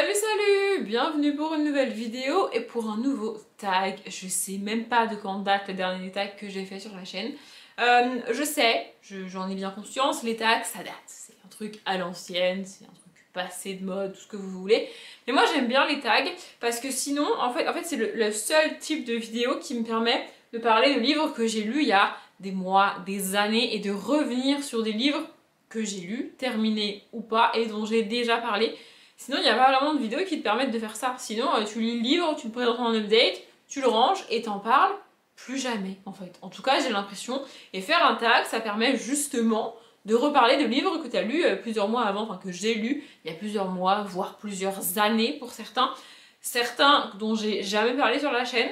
Salut salut, bienvenue pour une nouvelle vidéo et pour un nouveau tag. Je sais même pas de quand date le dernier tag que j'ai fait sur la chaîne. Je sais, j'en ai bien conscience, les tags ça date. C'est un truc à l'ancienne, c'est un truc passé de mode, tout ce que vous voulez. Mais moi j'aime bien les tags parce que sinon, en fait c'est le seul type de vidéo qui me permet de parler de livres que j'ai lus il y a des mois, des années et de revenir sur des livres que j'ai lus, terminés ou pas et dont j'ai déjà parlé. Sinon, il n'y a pas vraiment de vidéos qui te permettent de faire ça. Sinon, tu lis le livre, tu le présentes en update, tu le ranges et t'en parles plus jamais, en fait. En tout cas, j'ai l'impression. Et faire un tag, ça permet justement de reparler de livres que tu as lus plusieurs mois avant, enfin que j'ai lus il y a plusieurs mois, voire plusieurs années pour certains. Certains dont j'ai jamais parlé sur la chaîne,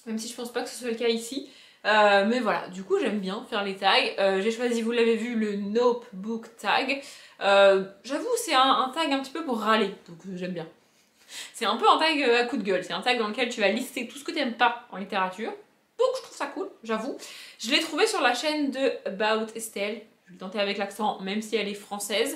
même si je pense pas que ce soit le cas ici. Mais voilà, du coup j'aime bien faire les tags. J'ai choisi, vous l'avez vu, le Nope Book Tag. J'avoue, c'est un tag un petit peu pour râler, donc j'aime bien. C'est un peu un tag à coup de gueule, c'est un tag dans lequel tu vas lister tout ce que tu n'aimes pas en littérature. Donc je trouve ça cool, j'avoue. Je l'ai trouvé sur la chaîne de About Estelle. Je vais tenter avec l'accent, même si elle est française.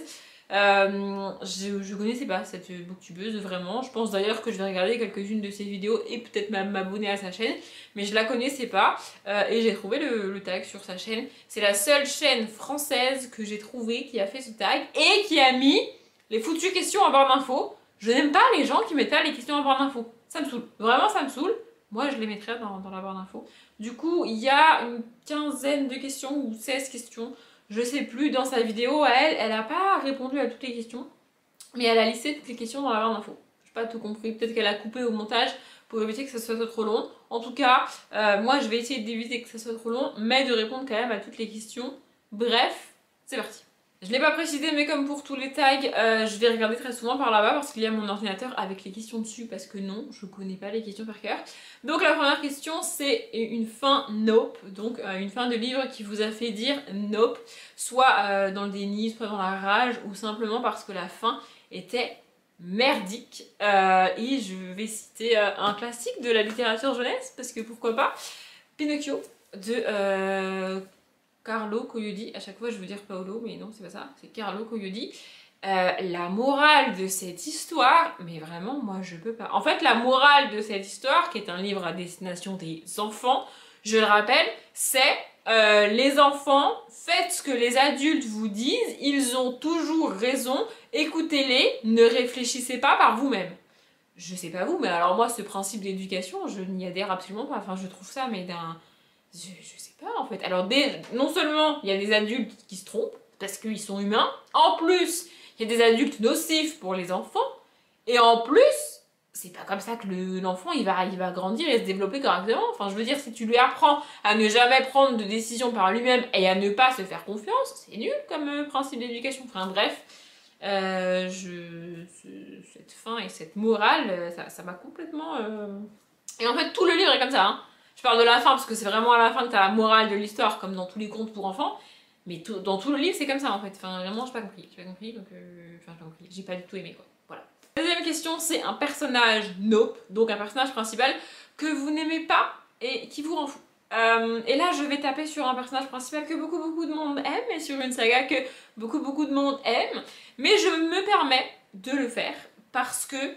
Je connaissais pas cette booktubeuse vraiment. Je pense d'ailleurs que je vais regarder quelques-unes de ses vidéos et peut-être même m'abonner à sa chaîne, mais je la connaissais pas et j'ai trouvé le tag sur sa chaîne. C'est la seule chaîne française que j'ai trouvé qui a fait ce tag et qui a mis les foutues questions en barre d'infos. Je n'aime pas les gens qui mettent pas les questions en barre d'infos. Ça me saoule. Vraiment, ça me saoule. Moi, je les mettrais dans la barre d'infos. Du coup, il y a une quinzaine de questions ou 16 questions. Je sais plus, dans sa vidéo, elle a pas répondu à toutes les questions, mais elle a listé toutes les questions dans la barre d'infos. Je n'ai pas tout compris, peut-être qu'elle a coupé au montage pour éviter que ça soit trop long. En tout cas, moi je vais essayer d'éviter que ça soit trop long, mais de répondre quand même à toutes les questions. Bref, c'est parti. Je l'ai pas précisé, mais comme pour tous les tags, je vais regarder très souvent par là-bas parce qu'il y a mon ordinateur avec les questions dessus, parce que non, je connais pas les questions par cœur. Donc la première question, c'est une fin nope, donc une fin de livre qui vous a fait dire nope, soit dans le déni, soit dans la rage, ou simplement parce que la fin était merdique. Et je vais citer un classique de la littérature jeunesse, parce que pourquoi pas, Pinocchio de Carlo Collodi. À chaque fois je veux dire Paolo, mais non c'est pas ça, c'est Carlo Collodi. La morale de cette histoire, mais vraiment moi je peux pas. En fait la morale de cette histoire, qui est un livre à destination des enfants, je le rappelle, c'est les enfants, faites ce que les adultes vous disent, ils ont toujours raison, écoutez-les, ne réfléchissez pas par vous-même. Je sais pas vous, mais alors moi ce principe d'éducation, je n'y adhère absolument pas. Enfin je trouve ça mais d'un... Je sais pas en fait. Alors non seulement il y a des adultes qui se trompent, parce qu'ils sont humains, en plus il y a des adultes nocifs pour les enfants, et en plus c'est pas comme ça que l'enfant il va grandir et se développer correctement. Enfin je veux dire, si tu lui apprends à ne jamais prendre de décision par lui-même et à ne pas se faire confiance, c'est nul comme principe d'éducation. Enfin bref, cette fin et cette morale, ça m'a complètement... Et en fait tout le livre est comme ça, hein. Je parle de la fin parce que c'est vraiment à la fin que t'as la morale de l'histoire, comme dans tous les contes pour enfants. Mais dans tout le livre, c'est comme ça en fait. Enfin, vraiment, j'ai pas compris. J'ai pas compris, donc... Enfin, j'ai pas compris. J'ai pas du tout aimé, quoi. Voilà. La deuxième question, c'est un personnage nope, donc un personnage principal que vous n'aimez pas et qui vous rend fou. Et là, je vais taper sur un personnage principal que beaucoup de monde aime et sur une saga que beaucoup de monde aime. Mais je me permets de le faire parce que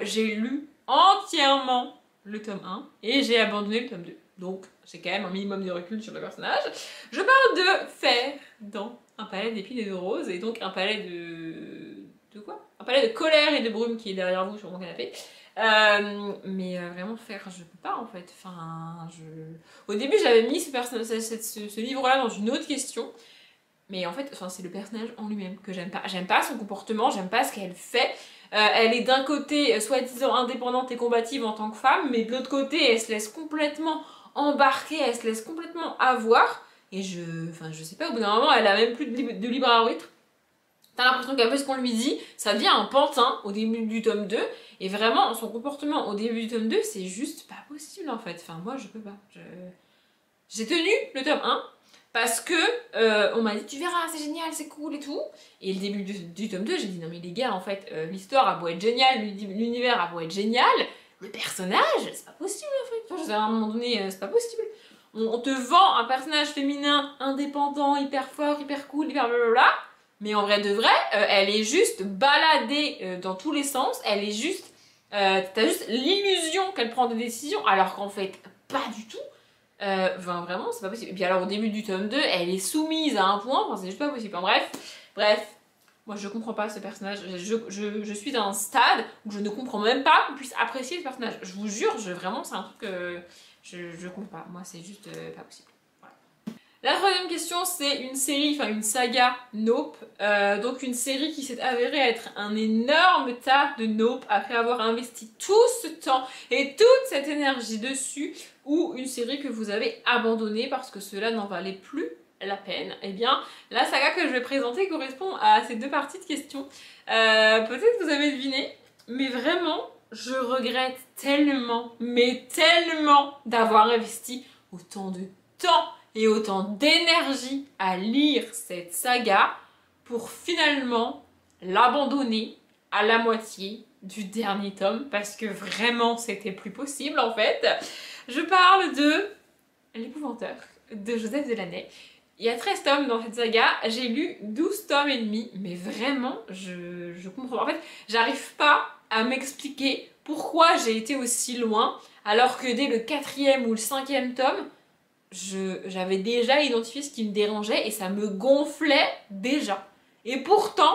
j'ai lu entièrement le tome 1 et j'ai abandonné le tome 2. Donc j'ai quand même un minimum de recul sur le personnage. Je parle de Fer dans Un palais d'épines et de roses, et donc un palais de quoi? Un palais de colère et de brume qui est derrière vous sur mon canapé. Mais vraiment Fer, je peux pas en fait. Enfin, au début j'avais mis ce livre-là dans une autre question. Mais en fait, enfin, c'est le personnage en lui-même que j'aime pas. J'aime pas son comportement, j'aime pas ce qu'elle fait. Elle est d'un côté soi-disant indépendante et combative en tant que femme, mais de l'autre côté, elle se laisse complètement embarquer, elle se laisse complètement avoir. Et enfin, je sais pas, au bout d'un moment, elle a même plus de libre arbitre. T'as l'impression qu'elle fait ce qu'on lui dit, ça devient un pantin au début du tome 2. Et vraiment, son comportement au début du tome 2, c'est juste pas possible en fait. Enfin, moi, je peux pas. J'ai tenu le tome 1. Parce que on m'a dit tu verras c'est génial, c'est cool et tout. Et le début du tome 2 j'ai dit non mais les gars en fait l'histoire a beau être géniale, l'univers a beau être génial, le personnage c'est pas possible en fait. Enfin, à un moment donné c'est pas possible. On te vend un personnage féminin indépendant, hyper fort, hyper cool, hyper blablabla. Mais en vrai de vrai, elle est juste baladée dans tous les sens, elle est juste... t'as juste l'illusion qu'elle prend des décisions, alors qu'en fait, pas du tout. Enfin, vraiment, c'est pas possible. Et puis alors, au début du tome 2, elle est soumise à un point, enfin, c'est juste pas possible. Enfin, bref, moi je comprends pas ce personnage. Je suis à un stade où je ne comprends même pas qu'on puisse apprécier ce personnage. Je vous jure, vraiment, c'est un truc que je comprends pas. Moi, c'est juste pas possible. La troisième question, c'est une série, enfin une saga Nope. Donc une série qui s'est avérée être un énorme tas de Nope après avoir investi tout ce temps et toute cette énergie dessus, ou une série que vous avez abandonnée parce que cela n'en valait plus la peine. Eh bien, la saga que je vais présenter correspond à ces deux parties de questions. Peut-être que vous avez deviné, mais vraiment, je regrette tellement, mais tellement d'avoir investi autant de temps et autant d'énergie à lire cette saga pour finalement l'abandonner à la moitié du dernier tome parce que vraiment c'était plus possible en fait. Je parle de L'Épouvanteur de Joseph Delaney. Il y a 13 tomes dans cette saga, j'ai lu 12 tomes et demi, mais vraiment je comprends. En fait, j'arrive pas à m'expliquer pourquoi j'ai été aussi loin alors que dès le 4e ou le 5e tome, j'avais déjà identifié ce qui me dérangeait et ça me gonflait déjà. Et pourtant,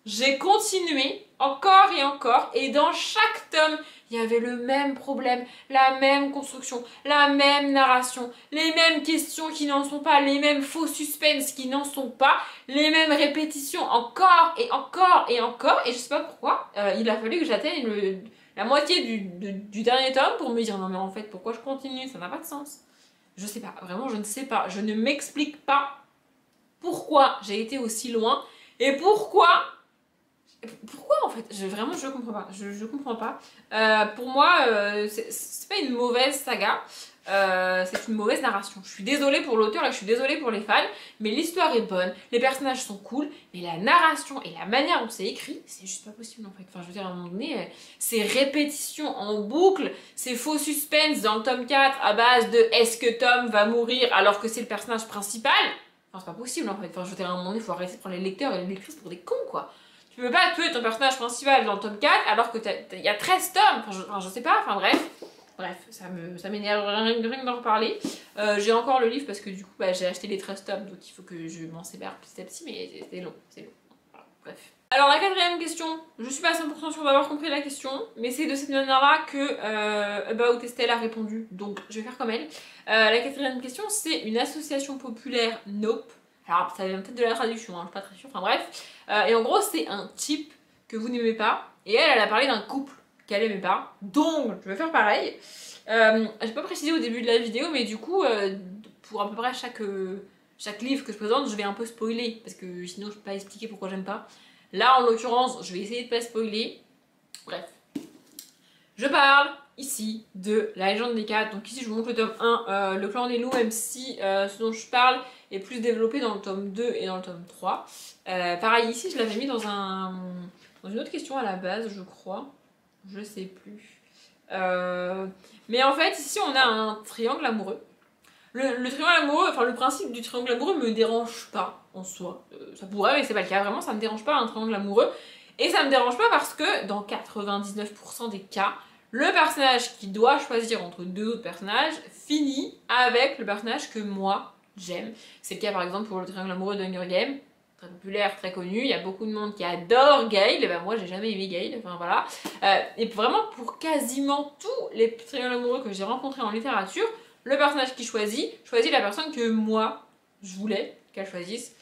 j'ai continué encore et dans chaque tome, il y avait le même problème, la même construction, la même narration, les mêmes questions qui n'en sont pas, les mêmes faux suspens qui n'en sont pas, les mêmes répétitions encore et je sais pas pourquoi, il a fallu que j'atteigne la moitié du dernier tome pour me dire non mais en fait pourquoi je continue, ça n'a pas de sens. Je sais pas, vraiment je ne sais pas, je ne m'explique pas pourquoi j'ai été aussi loin et pourquoi en fait, vraiment je comprends pas, je comprends pas. Pour moi, c'est pas une mauvaise saga, c'est une mauvaise narration. Je suis désolée pour l'auteur et je suis désolée pour les fans, mais l'histoire est bonne, les personnages sont cool, mais la narration et la manière dont c'est écrit, c'est juste pas possible en fait. Enfin, je veux dire, à un moment donné, ces répétitions en boucle, ces faux suspens dans le tome 4 à base de est-ce que Tom va mourir alors que c'est le personnage principal, enfin, c'est pas possible en fait. Enfin, je veux dire, à un moment donné, il faut arrêter de prendre les lecteurs et les lectrices pour des cons quoi. Tu peux pas tuer ton personnage principal dans le tome 4 alors que il y a 13 tomes, enfin, je sais pas, enfin bref, ça m'énerve rien d'en reparler. J'ai encore le livre parce que du coup j'ai acheté les 13 tomes donc il faut que je m'en sépare petit à petit mais c'est long, voilà, bref. Alors la quatrième question, je suis pas 100% sûre d'avoir compris la question, mais c'est de cette manière-là que About Estelle a répondu, donc je vais faire comme elle. La quatrième question, c'est une association populaire Nope. Alors ça vient peut-être de la traduction, hein, je suis pas très sûre, enfin bref. Et en gros c'est un type que vous n'aimez pas, et elle a parlé d'un couple qu'elle aimait pas, donc je vais faire pareil. J'ai pas précisé au début de la vidéo, mais du coup pour à peu près chaque livre que je présente, je vais un peu spoiler, parce que sinon je peux pas expliquer pourquoi j'aime pas. Là en l'occurrence, je vais essayer de pas spoiler. Bref. Je parle ici de La Légende des Quatre. Donc ici je vous montre le tome 1, le clan des loups, même si ce dont je parle est plus développé dans le tome 2 et dans le tome 3. Pareil ici je l'avais mis dans une autre question à la base je crois. Je sais plus. Mais en fait ici on a un triangle amoureux. Le triangle amoureux, enfin le principe du triangle amoureux me dérange pas en soi. Ça pourrait mais c'est pas le cas, vraiment ça me dérange pas un triangle amoureux. Et ça me dérange pas parce que dans 99% des cas, le personnage qui doit choisir entre deux autres personnages finit avec le personnage que moi j'aime. C'est le cas par exemple pour le triangle amoureux d'Hunger Games, très populaire, très connu, il y a beaucoup de monde qui adore Gale, et ben moi j'ai jamais aimé Gale, enfin voilà. Et vraiment pour quasiment tous les triangles amoureux que j'ai rencontrés en littérature, le personnage qui choisit la personne que moi je voulais qu'elle choisisse.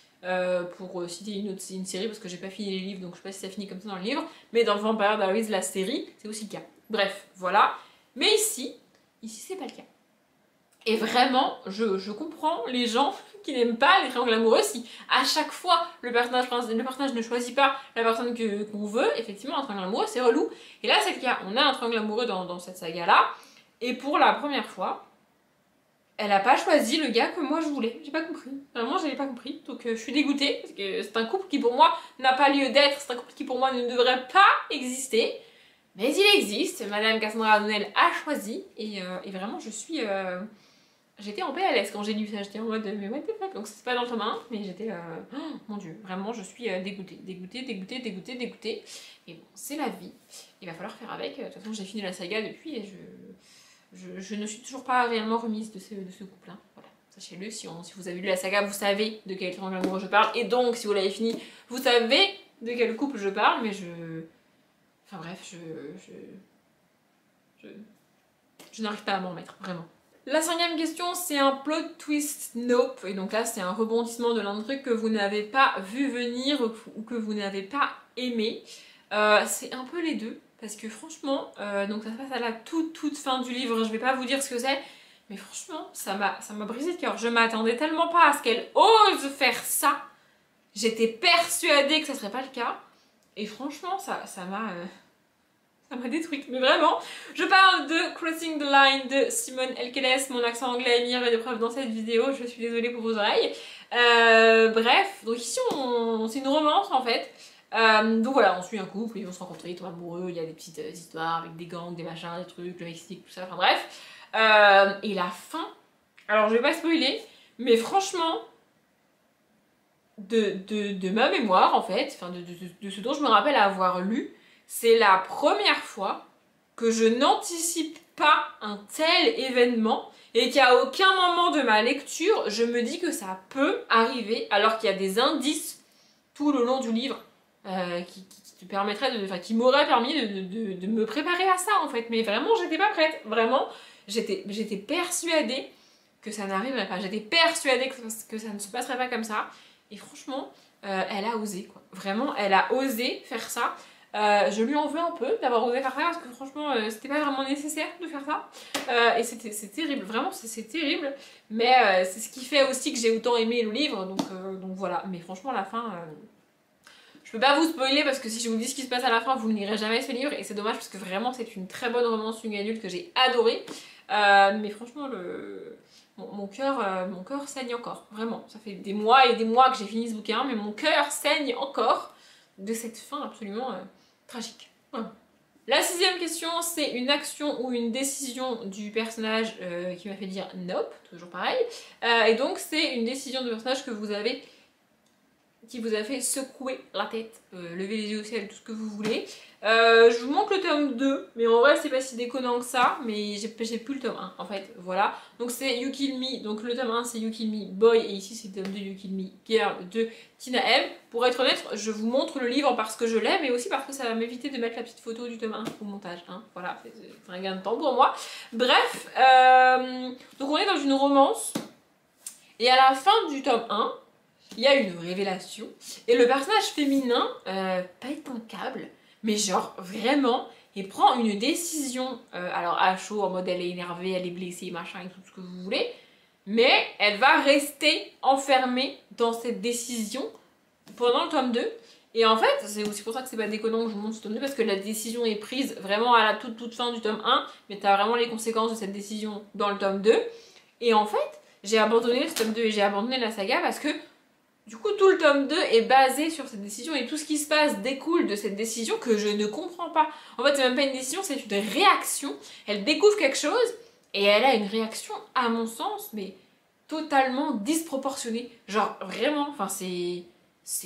Pour citer une série parce que j'ai pas fini les livres donc je sais pas si ça finit comme ça dans le livre, mais dans Vampire Diaries la série c'est aussi le cas. Bref voilà, mais ici c'est pas le cas. Et vraiment je comprends les gens qui n'aiment pas les triangles amoureux. Si à chaque fois le personnage ne choisit pas la personne qu'on veut, effectivement un triangle amoureux c'est relou. Et là c'est le cas, on a un triangle amoureux dans cette saga là, et pour la première fois elle a pas choisi le gars que moi je voulais. J'ai pas compris. Vraiment, j'avais pas compris. Donc je suis dégoûtée. Parce que c'est un couple qui pour moi n'a pas lieu d'être. C'est un couple qui pour moi ne devrait pas exister. Mais il existe. Madame Cassandra O'Donnell a choisi. Et vraiment, je suis j'étais en PLS quand j'ai lu ça, j'étais en mode mais what the fuck, donc c'est pas dans le tome 1, mais j'étais oh, mon dieu, vraiment je suis dégoûtée, dégoûtée, et bon c'est la vie, il va falloir faire avec, de toute façon j'ai fini la saga depuis et je ne suis toujours pas réellement remise de ce couple, hein. Voilà, sachez-le, si vous avez lu la saga, vous savez de quel triangle amoureux je parle, et donc si vous l'avez fini, vous savez de quel couple je parle, mais enfin bref, je n'arrive pas à m'en mettre, vraiment. La cinquième question, c'est un plot twist nope, et donc là c'est un rebondissement de l'un truc que vous n'avez pas vu venir ou que vous n'avez pas aimé. C'est un peu les deux, parce que franchement, donc ça se passe à la toute fin du livre, je vais pas vous dire ce que c'est, mais franchement, ça m'a brisé le cœur. Je m'attendais tellement pas à ce qu'elle ose faire ça. J'étais persuadée que ça serait pas le cas, et franchement, ça m'a détruite, mais vraiment. Je parle de Crossing the Line de Simone Elkeles. Mon accent anglais est mis à l'épreuve dans cette vidéo, je suis désolée pour vos oreilles. Bref, donc ici c'est une romance en fait. Donc voilà, on suit un couple, ils vont se rencontrer, ils tombent amoureux, il y a des petites histoires avec des gangs, des machins, des trucs, le Mexique, tout ça, enfin bref. Et la fin, alors je vais pas spoiler, mais franchement, de ma mémoire en fait, enfin de ce dont je me rappelle avoir lu, c'est la première fois que je n'anticipe pas un tel événement et qu'à aucun moment de ma lecture, je me dis que ça peut arriver alors qu'il y a des indices tout le long du livre qui te permettraient enfin, qui m'auraient permis de me préparer à ça en fait. Mais vraiment, j'étais pas prête. Vraiment, j'étais persuadée que ça n'arriverait pas. J'étais persuadée que ça ne se passerait pas comme ça. Et franchement, elle a osé quoi. Vraiment, elle a osé faire ça. Je lui en veux un peu d'avoir osé faire ça parce que franchement c'était pas vraiment nécessaire de faire ça et c'est terrible, vraiment c'est terrible, mais c'est ce qui fait aussi que j'ai autant aimé le livre, donc voilà. Mais franchement la fin, je peux pas vous spoiler parce que si je vous dis ce qui se passe à la fin vous ne lirez jamais ce livre et c'est dommage parce que vraiment c'est une très bonne romance young adulte que j'ai adorée, mais franchement mon cœur saigne encore, vraiment. Ça fait des mois et des mois que j'ai fini ce bouquin, mais mon cœur saigne encore de cette fin absolument tragique. Voilà. La sixième question, c'est une action ou une décision du personnage qui m'a fait dire nope, toujours pareil. Et donc c'est une décision de personnage qui vous a fait secouer la tête, lever les yeux au ciel, tout ce que vous voulez. Je vous montre le tome 2, mais en vrai c'est pas si déconnant que ça, mais j'ai plus le tome 1 en fait, voilà. Donc c'est You Kill Me, donc le tome 1 c'est You Kill Me Boy, et ici c'est le tome 2 You Kill Me Girl de Tina M. Pour être honnête, je vous montre le livre parce que je l'aime, mais aussi parce que ça va m'éviter de mettre la petite photo du tome 1 au montage, hein. Voilà, c'est un gain de temps pour moi. Bref, donc on est dans une romance, et à la fin du tome 1, il y a une révélation, et le personnage féminin pète un câble, mais genre vraiment, il prend une décision, alors à chaud, en mode elle est énervée, elle est blessée, machin, et tout ce que vous voulez, mais elle va rester enfermée dans cette décision pendant le tome 2, et en fait, c'est aussi pour ça que c'est pas déconnant que je vous montre ce tome 2, parce que la décision est prise vraiment à la toute fin du tome 1, mais t'as vraiment les conséquences de cette décision dans le tome 2, et en fait, j'ai abandonné ce tome 2 et j'ai abandonné la saga parce que du coup, tout le tome 2 est basé sur cette décision et tout ce qui se passe découle de cette décision que je ne comprends pas. En fait, c'est même pas une décision, c'est une réaction. Elle découvre quelque chose et elle a une réaction, à mon sens, mais totalement disproportionnée. Genre, vraiment, enfin, c'est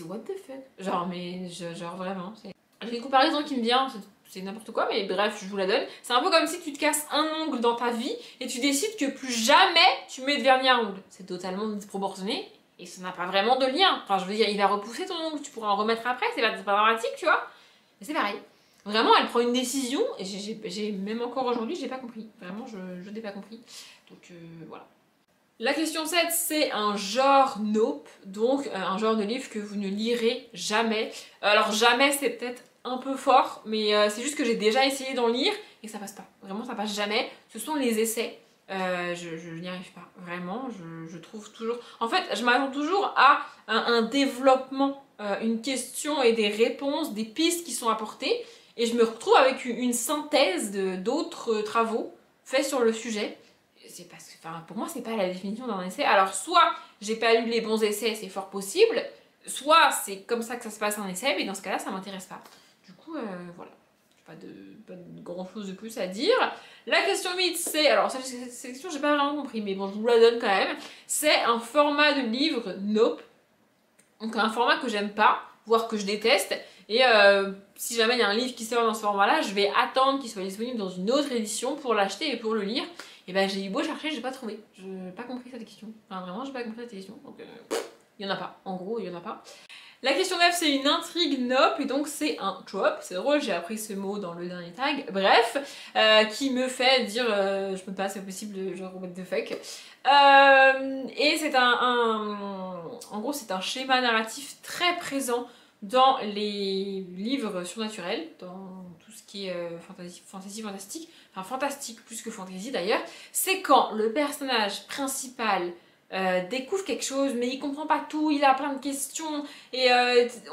what the fuck. Genre, mais, genre, vraiment. J'ai une comparaison qui me vient, c'est n'importe quoi, mais bref, je vous la donne. C'est un peu comme si tu te casses un ongle dans ta vie et tu décides que plus jamais tu mets de vernis à ongles. C'est totalement disproportionné. Et ça n'a pas vraiment de lien. Enfin, je veux dire, il va repousser ton ongle, tu pourras en remettre après, c'est pas dramatique, tu vois. Mais c'est pareil. Vraiment, elle prend une décision, et j'ai même encore aujourd'hui, j'ai pas compris. Vraiment, je n'ai pas compris. Donc, voilà. La question 7, c'est un genre nope, donc un genre de livre que vous ne lirez jamais. Alors, jamais, c'est peut-être un peu fort, mais c'est juste que j'ai déjà essayé d'en lire, et ça passe pas. Vraiment, ça passe jamais. Ce sont les essais. Je n'y arrive pas, vraiment, je trouve toujours... En fait, je m'attends toujours à un développement, une question et des réponses, des pistes qui sont apportées, et je me retrouve avec une synthèse d'autres travaux faits sur le sujet. C'est parce que, enfin, pour moi, c'est pas la définition d'un essai. Alors, soit j'ai pas lu les bons essais, c'est fort possible, soit c'est comme ça que ça se passe un essai, mais dans ce cas-là, ça m'intéresse pas. Du coup, voilà. pas de grand chose de plus à dire. La question 8, c'est, alors cette question j'ai pas vraiment compris, mais bon je vous la donne quand même. C'est un format de livre Nope, donc un format que j'aime pas, voire que je déteste. Et si jamais il y a un livre qui sort dans ce format-là, je vais attendre qu'il soit disponible dans une autre édition pour l'acheter et pour le lire. Et ben j'ai eu beau chercher, j'ai pas trouvé. J'ai pas compris cette question. Enfin vraiment, j'ai pas compris cette question. Donc il y en a pas. En gros, il y en a pas. La question 9, c'est une intrigue Nope, et donc c'est un trope, c'est drôle, j'ai appris ce mot dans le dernier tag, bref, qui me fait dire je peux pas, c'est pas possible, genre what the fuck. Et c'est en gros c'est un schéma narratif très présent dans les livres surnaturels, dans tout ce qui est fantastique, enfin fantastique plus que fantasy d'ailleurs, c'est quand le personnage principal découvre quelque chose mais il comprend pas tout, il a plein de questions et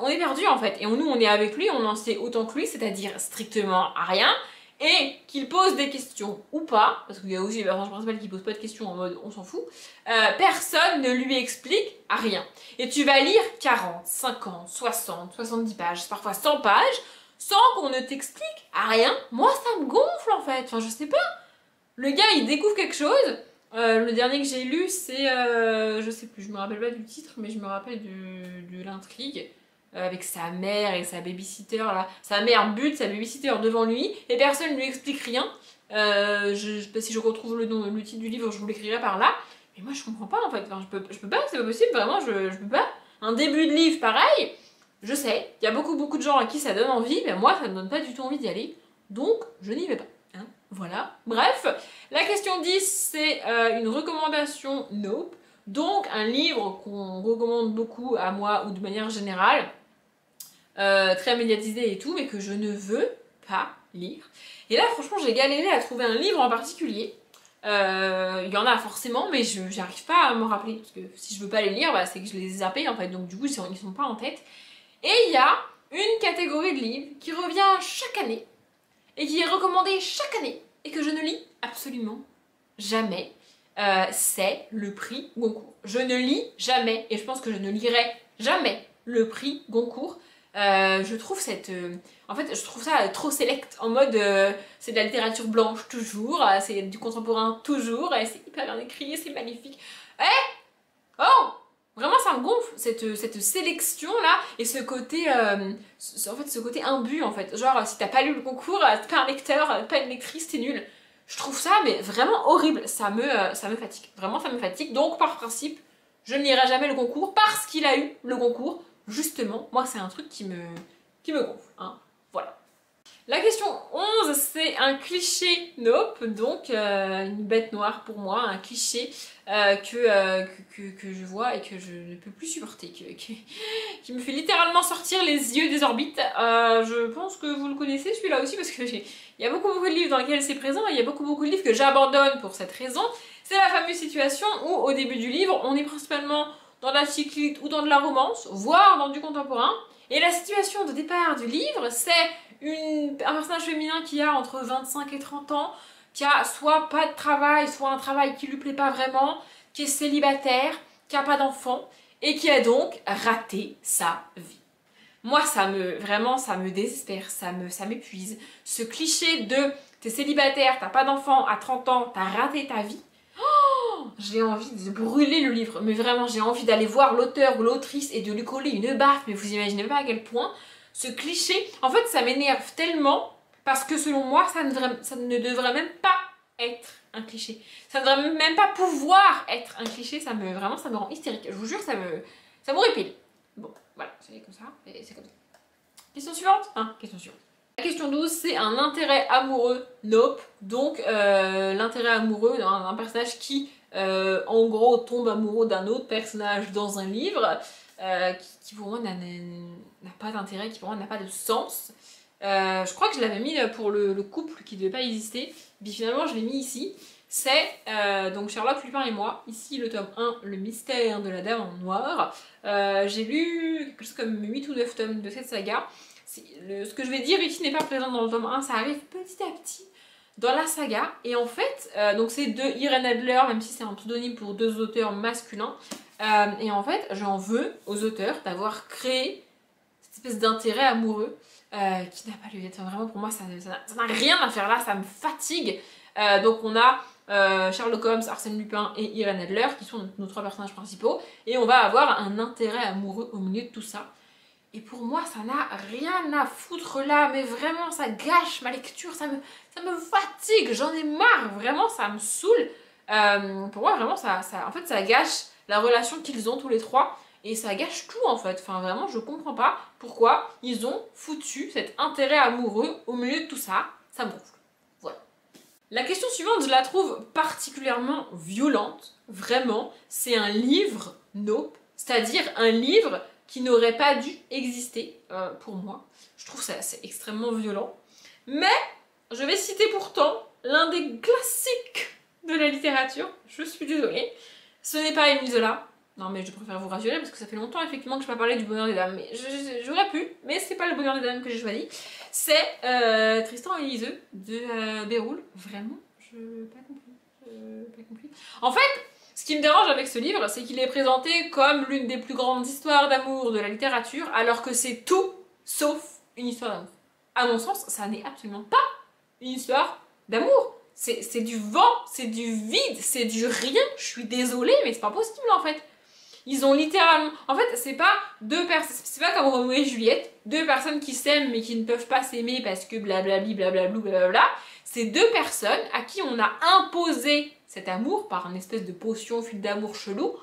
on est perdu en fait. Et nous on est avec lui, on en sait autant que lui, c'est-à-dire strictement rien. Et qu'il pose des questions ou pas, parce qu'il y a aussi les personnages principaux qui posent pas de questions en mode on s'en fout, personne ne lui explique rien. Et tu vas lire 40, 50, 60, 70 pages, parfois 100 pages, sans qu'on ne t'explique rien. Moi ça me gonfle en fait, enfin je sais pas. Le gars il découvre quelque chose. Le dernier que j'ai lu, c'est, je sais plus, je me rappelle pas du titre, mais je me rappelle de l'intrigue, avec sa mère et sa babysitter là. Sa mère bute sa babysitter devant lui, et personne ne lui explique rien. Si je retrouve le titre du livre, je vous l'écrirai par là. Mais moi je comprends pas en fait, enfin, je peux pas, c'est pas possible, vraiment, je peux pas. Un début de livre pareil, je sais, il y a beaucoup de gens à qui ça donne envie, mais moi ça me donne pas du tout envie d'y aller, donc je n'y vais pas. Voilà, bref, la question 10, c'est une recommandation Nope, donc un livre qu'on recommande beaucoup à moi ou de manière générale, très médiatisé et tout, mais que je ne veux pas lire. Et là, franchement, j'ai galéré à trouver un livre en particulier. Il y en a forcément, mais j'arrive pas à me rappeler, parce que si je veux pas les lire, bah, c'est que je les ai zappés en fait, donc du coup, ils sont pas en tête. Et il y a une catégorie de livres qui revient chaque année, et qui est recommandé chaque année et que je ne lis absolument jamais, c'est le prix Goncourt. Je ne lis jamais et je pense que je ne lirai jamais le prix Goncourt. Je trouve en fait, je trouve ça trop select, en mode c'est de la littérature blanche toujours, c'est du contemporain toujours, c'est hyper bien écrit, c'est magnifique. Oh! Vraiment ça me gonfle, cette sélection là, et ce côté, en fait ce côté imbu en fait, genre si t'as pas lu le concours, t'es pas un lecteur, pas une lectrice, t'es nul. Je trouve ça mais vraiment horrible, ça me fatigue, vraiment ça me fatigue, donc par principe, je ne lirai jamais le concours parce qu'il a eu le concours, justement, moi c'est un truc qui me gonfle, hein, voilà. La question 11, c'est un cliché Nope, donc une bête noire pour moi, un cliché que je vois et que je ne peux plus supporter, qui me fait littéralement sortir les yeux des orbites. Je pense que vous le connaissez celui-là aussi parce qu'il y a beaucoup de livres dans lesquels c'est présent et il y a beaucoup de livres que j'abandonne pour cette raison. C'est la fameuse situation où au début du livre, on est principalement dans de la cyclite ou dans de la romance, voire dans du contemporain. Et la situation de départ du livre, c'est un personnage féminin qui a entre 25 et 30 ans, qui a soit pas de travail, soit un travail qui lui plaît pas vraiment, qui est célibataire, qui a pas d'enfant, et qui a donc raté sa vie. Moi, vraiment, ça me désespère, ça m'épuise. Ce cliché de t'es célibataire, t'as pas d'enfant, à 30 ans, t'as raté ta vie. J'ai envie de brûler le livre, mais vraiment j'ai envie d'aller voir l'auteur ou l'autrice et de lui coller une baffe, mais vous imaginez pas à quel point ce cliché, en fait ça m'énerve tellement parce que selon moi ça ne devrait même pas être un cliché, ça ne devrait même pas pouvoir être un cliché, vraiment ça me rend hystérique, je vous jure ça me répile. Bon voilà, c'est comme ça, et c'est comme ça. Question suivante, question suivante. La question 12, c'est un intérêt amoureux Nope, donc l'intérêt amoureux d'un personnage qui en gros tombe amoureux d'un autre personnage dans un livre qui pour moi n'a pas d'intérêt, qui pour moi n'a pas de sens. Je crois que je l'avais mis pour le couple qui ne devait pas exister, puis finalement je l'ai mis ici. C'est donc Sherlock Lupin et moi, ici le tome 1, le mystère de la dame en noir. J'ai lu quelque chose comme 8 ou 9 tomes de cette saga. Ce que je vais dire ici n'est pas présent dans le tome 1, ça arrive petit à petit dans la saga. Et en fait, donc c'est de Irene Adler, même si c'est un pseudonyme pour deux auteurs masculins. Et en fait, j'en veux aux auteurs d'avoir créé cette espèce d'intérêt amoureux qui n'a pas lieu d'être. Vraiment, pour moi, ça n'a rien à faire là, ça me fatigue. Donc on a Sherlock Holmes, Arsène Lupin et Irène Adler qui sont nos 3 personnages principaux, et on va avoir un intérêt amoureux au milieu de tout ça. Et pour moi, ça n'a rien à foutre là, mais vraiment, ça gâche ma lecture, ça me fatigue, j'en ai marre, vraiment, ça me saoule. Pour moi, vraiment, en fait, ça gâche la relation qu'ils ont tous les 3, et ça gâche tout, en fait. Enfin, vraiment, je comprends pas pourquoi ils ont foutu cet intérêt amoureux au milieu de tout ça. Ça me gonfle. Voilà. La question suivante, je la trouve particulièrement violente, vraiment. C'est un livre Nope, c'est-à-dire un livre qui n'aurait pas dû exister pour moi. Je trouve ça c'est extrêmement violent. Mais je vais citer pourtant l'un des classiques de la littérature. Je suis désolée. Ce n'est pas Émile Zola. Non mais je préfère vous rassurer parce que ça fait longtemps effectivement que je n'ai pas parlé du bonheur des dames. Mais j'aurais pu, mais c'est pas le bonheur des dames que j'ai choisi. C'est Tristan et Iseult de Béroul. Vraiment, je n'ai pas compris. En fait, ce qui me dérange avec ce livre, c'est qu'il est présenté comme l'une des plus grandes histoires d'amour de la littérature, alors que c'est tout sauf une histoire d'amour. À mon sens, ça n'est absolument pas une histoire d'amour. C'est du vent, c'est du vide, c'est du rien. Je suis désolée, mais c'est pas possible en fait. Ils ont littéralement... En fait, c'est pas deux personnes... C'est pas comme Roméo et Juliette, 2 personnes qui s'aiment mais qui ne peuvent pas s'aimer parce que blablabli, blablablou, blablabla. C'est 2 personnes à qui on a imposé cet amour par une espèce de potion fil d'amour chelou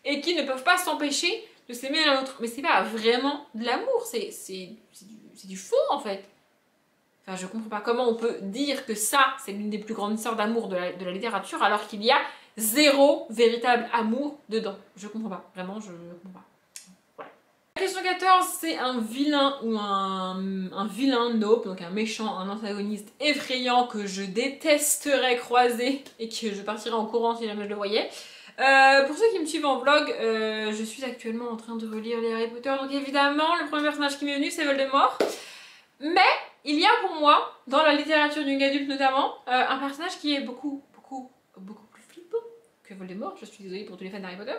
et qui ne peuvent pas s'empêcher de s'aimer l'un l'autre. Mais c'est pas vraiment de l'amour, c'est du faux en fait. Enfin, je comprends pas comment on peut dire que ça, c'est l'une des plus grandes histoires d'amour de la littérature alors qu'il y a 0 véritable amour dedans. Je comprends pas, vraiment, je comprends pas. Voilà. La question 14, c'est un vilain ou un vilain Nope, donc un méchant, un antagoniste effrayant que je détesterais croiser et que je partirais en courant si jamais je le voyais. Pour ceux qui me suivent en vlog, je suis actuellement en train de relire les Harry Potter, donc évidemment, le premier personnage qui m'est venu, c'est Voldemort. Mais il y a pour moi, dans la littérature du young adulte notamment, un personnage qui est beaucoup plus flippant que Voldemort. Je suis désolée pour tous les fans d'Harry Potter.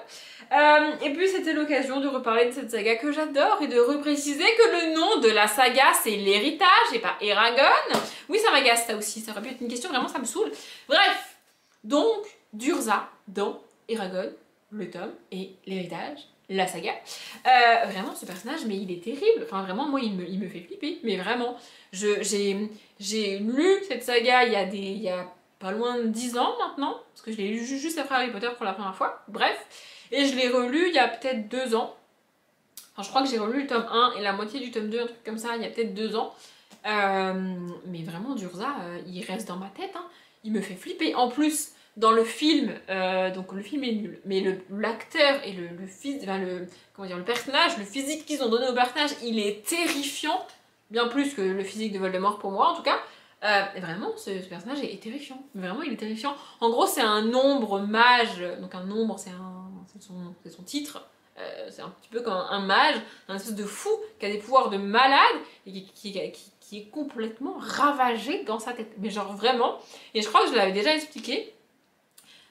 Et puis c'était l'occasion de reparler de cette saga que j'adore et de repréciser que le nom de la saga c'est l'héritage et pas Eragon. Oui, ça m'agace ça aussi, ça aurait pu être une question, vraiment ça me saoule. Bref, donc d'Urza dans Eragon, le tome et l'héritage. La saga. Vraiment, ce personnage, mais il est terrible. Enfin, vraiment, moi, il me fait flipper. Mais vraiment, j'ai lu cette saga il y a pas loin de 10 ans maintenant. Parce que je l'ai lu juste après Harry Potter pour la première fois. Bref. Et je l'ai relu il y a peut-être 2 ans. Enfin, je crois que j'ai relu le tome 1 et la moitié du tome 2, un truc comme ça, il y a peut-être 2 ans. Mais vraiment, Durza, il reste dans ma tête. Hein. Il me fait flipper. En plus... Dans le film, donc le film est nul, mais l'acteur et le personnage, le physique qu'ils ont donné au personnage, il est terrifiant, bien plus que le physique de Voldemort pour moi en tout cas. Et vraiment, ce personnage est terrifiant, vraiment il est terrifiant. En gros, c'est un ombre mage, donc un ombre, c'est son titre. C'est un petit peu comme un mage, un espèce de fou qui a des pouvoirs de malade et qui est complètement ravagé dans sa tête. Mais genre vraiment, et je crois que je l'avais déjà expliqué.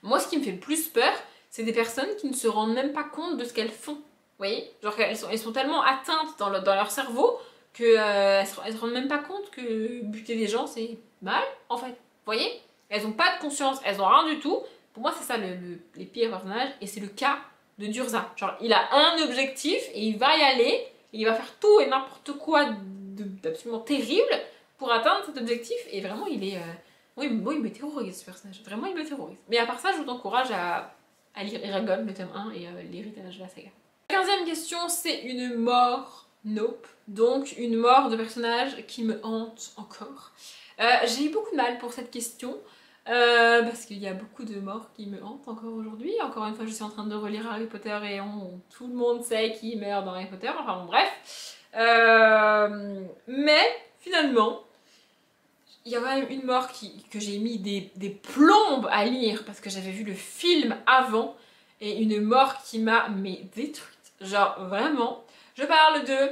Moi, ce qui me fait le plus peur, c'est des personnes qui ne se rendent même pas compte de ce qu'elles font. Vous voyez? Genre, elles sont tellement atteintes dans leur cerveau qu'elles se rendent même pas compte que buter des gens, c'est mal, en fait. Vous voyez? Elles n'ont pas de conscience, elles n'ont rien du tout. Pour moi, c'est ça les pires personnages. Et c'est le cas de Durza. Genre, il a un objectif et il va y aller. Et il va faire tout et n'importe quoi d'absolument terrible pour atteindre cet objectif. Et vraiment, il est... Oui, moi il me terrorise ce personnage, vraiment il me terrorise. Mais à part ça, je vous encourage à lire Eragon, le tome 1 et l'héritage de la saga. La 15e question, c'est une mort Nope. Donc une mort de personnage qui me hante encore. J'ai eu beaucoup de mal pour cette question, parce qu'il y a beaucoup de morts qui me hantent encore aujourd'hui. Encore une fois, je suis en train de relire Harry Potter et tout le monde sait qui meurt dans Harry Potter, enfin bon bref. Mais finalement, il y a quand même une mort que j'ai mis des plombes à lire parce que j'avais vu le film avant et une mort qui m'a détruite. Genre vraiment, je parle de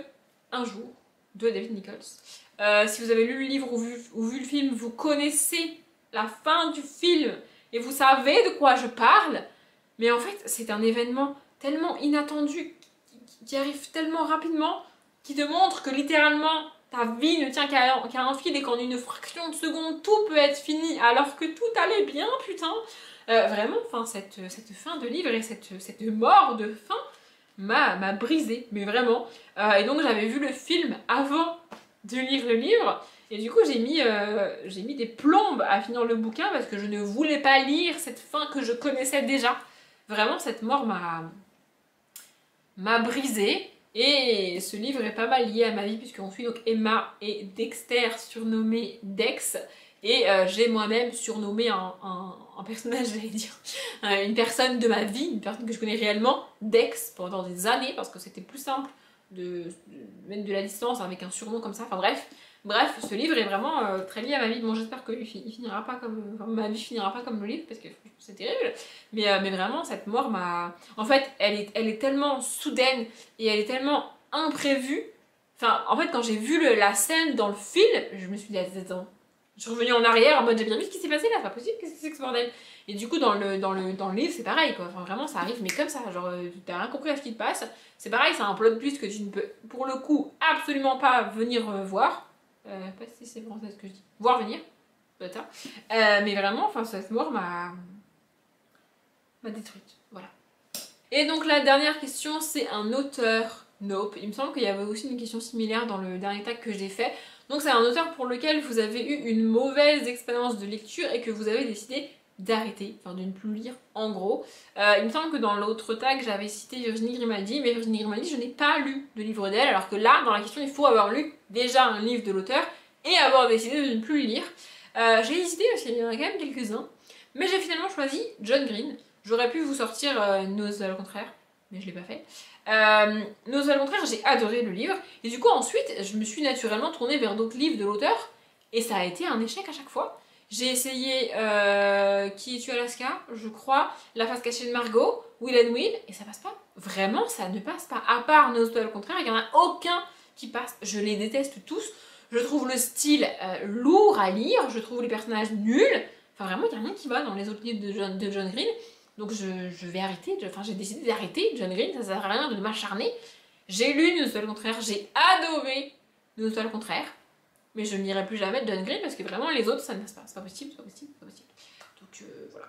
Un jour de David Nichols. Si vous avez lu le livre ou vu le film, vous connaissez la fin du film et vous savez de quoi je parle. Mais en fait, c'est un événement tellement inattendu qui arrive tellement rapidement qui te montre que littéralement ta vie ne tient qu'à un fil et qu'en une fraction de seconde tout peut être fini alors que tout allait bien, putain. Vraiment, enfin, cette fin de livre et cette mort de fin m'a brisée, mais vraiment. Et donc j'avais vu le film avant de lire le livre, et du coup j'ai mis des plombes à finir le bouquin parce que je ne voulais pas lire cette fin que je connaissais déjà. Vraiment, cette mort m'a brisée. Et ce livre est pas mal lié à ma vie puisqu'on suit donc Emma et Dexter, surnommé Dex. Et j'ai moi-même surnommé un personnage, j'allais dire, une personne de ma vie, une personne que je connais réellement, Dex, pendant des années, parce que c'était plus simple de mettre de la distance avec un surnom comme ça, enfin bref, ce livre est vraiment très lié à ma vie. Bon, j'espère qu'il finira pas comme, enfin, ma vie finira pas comme le livre, parce que c'est terrible, mais vraiment, cette mort m'a... En fait, elle est tellement soudaine, et elle est tellement imprévue, enfin, en fait, quand j'ai vu la scène dans le film, je me suis dit, attends, je suis revenue en arrière en mode j'ai bien vu ce qui s'est passé là, c'est pas possible, qu'est-ce que c'est que ce bordel? Et du coup dans le livre c'est pareil quoi, enfin vraiment ça arrive mais comme ça, genre t'as rien compris à ce qui te passe, c'est pareil, c'est un plot twist que tu ne peux pour le coup absolument pas venir voir, pas si c'est français ce que je dis, voir venir, peut-être, mais vraiment enfin cette mort m'a détruite, voilà. Et donc la dernière question c'est un auteur, nope, il me semble qu'il y avait aussi une question similaire dans le dernier tag que j'ai fait. Donc c'est un auteur pour lequel vous avez eu une mauvaise expérience de lecture et que vous avez décidé d'arrêter, enfin de ne plus lire en gros. Il me semble que dans l'autre tag j'avais cité Virginie Grimaldi, mais Virginie Grimaldi je n'ai pas lu de livre d'elle, alors que là dans la question il faut avoir lu déjà un livre de l'auteur et avoir décidé de ne plus le lire. J'ai hésité parce qu'il y en a quand même quelques-uns, mais j'ai finalement choisi John Green. J'aurais pu vous sortir Nos au contraire, mais je l'ai pas fait. Nos au contraire, j'ai adoré le livre, et du coup ensuite je me suis naturellement tournée vers d'autres livres de l'auteur, et ça a été un échec à chaque fois. J'ai essayé Qui es-tu Alaska, je crois, La face cachée de Margot, Will and Will, et ça passe pas. Vraiment, ça ne passe pas. À part Nos au contraire, il n'y en a aucun qui passe. Je les déteste tous. Je trouve le style lourd à lire, je trouve les personnages nuls. Enfin vraiment, il n'y a rien qui va dans les autres livres de John Green. Donc je vais arrêter, enfin j'ai décidé d'arrêter John Green, ça sert à rien de m'acharner. J'ai lu Nous au contraire, j'ai adoré Nous au contraire, mais je ne lirai plus jamais John Green parce que vraiment les autres ça ne passe pas, c'est pas possible, c'est pas possible, c'est pas possible. Donc voilà.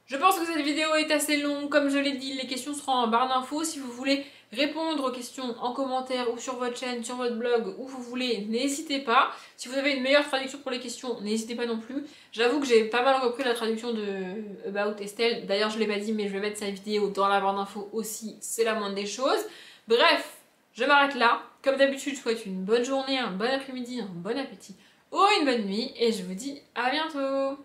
Je pense que cette vidéo est assez longue, comme je l'ai dit, les questions seront en barre d'infos. Si vous voulez répondre aux questions en commentaire ou sur votre chaîne, sur votre blog, où vous voulez, n'hésitez pas. Si vous avez une meilleure traduction pour les questions, n'hésitez pas non plus. J'avoue que j'ai pas mal repris la traduction de About Estelle. D'ailleurs, je l'ai pas dit, mais je vais mettre sa vidéo dans la barre d'infos aussi, c'est la moindre des choses. Bref, je m'arrête là. Comme d'habitude, je vous souhaite une bonne journée, un bon après-midi, un bon appétit ou une bonne nuit. Et je vous dis à bientôt.